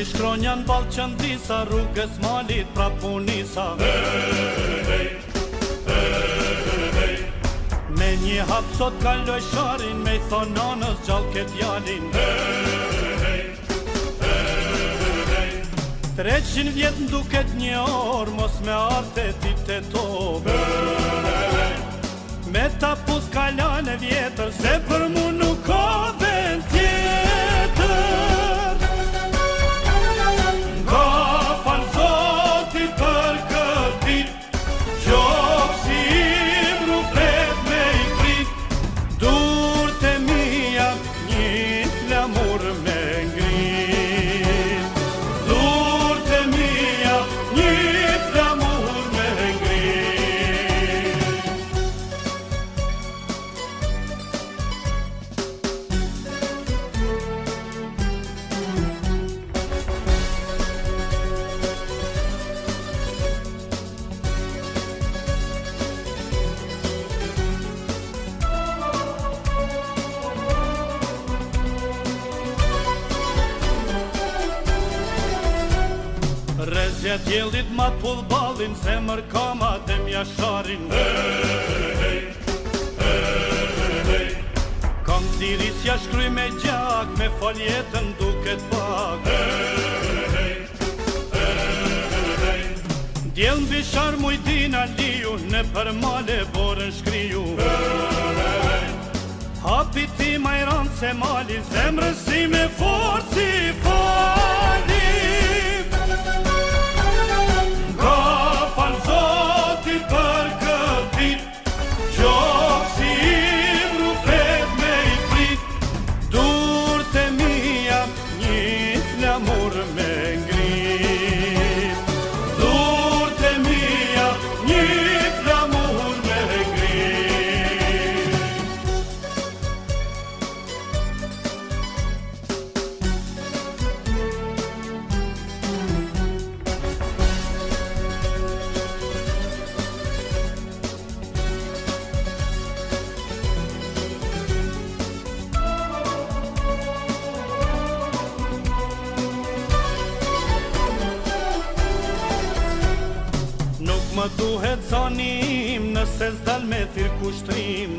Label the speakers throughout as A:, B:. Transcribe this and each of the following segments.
A: Ri shkronja në balë qëndisa, rrugës malit pra punisa. Me një hap sot kalloj sharin, me i thon nanës gjallë ket jalin. 300 vjet m'duket një orë, mos me arte ti të tobë. Me ta pus kalane vjetër, se për mu nuk ka vend tjetër. Ka falë Zoti për këtë dit, qofshi im nuk vet me i prit. Durët e mija një flamur me ngrit. Durët e mija një flamur me ngrit. Rezja djelit ma pull balin, zemër kamat e mjasharin. Kam tirisja shkry me gjak, me faljetën duket pak. Djel mbi shar mujdina liju, në për male borën shkriju. Hapi ti ma i ranë se mali, zemrën si me forë si fali. Flamur me ngrit. Durët e mija një flamur me ngrit. Më duhet zanim, nëse s'dal me thirë kushtrim.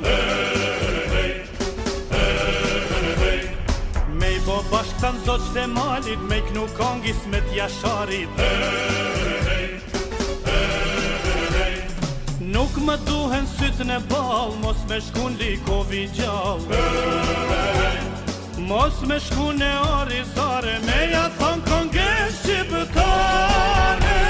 A: Me i bo bashk të nëzot qte malit, me i knu kongis me t'jasharit. Nuk më duhen sytën e bal, mos me shkun likovi gjall. Mos me shkun e arizare, me ja thon konges shqiptare.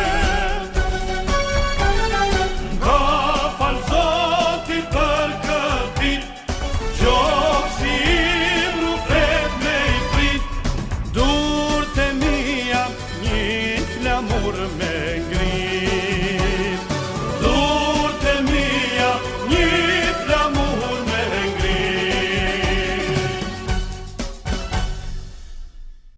A: Flamur me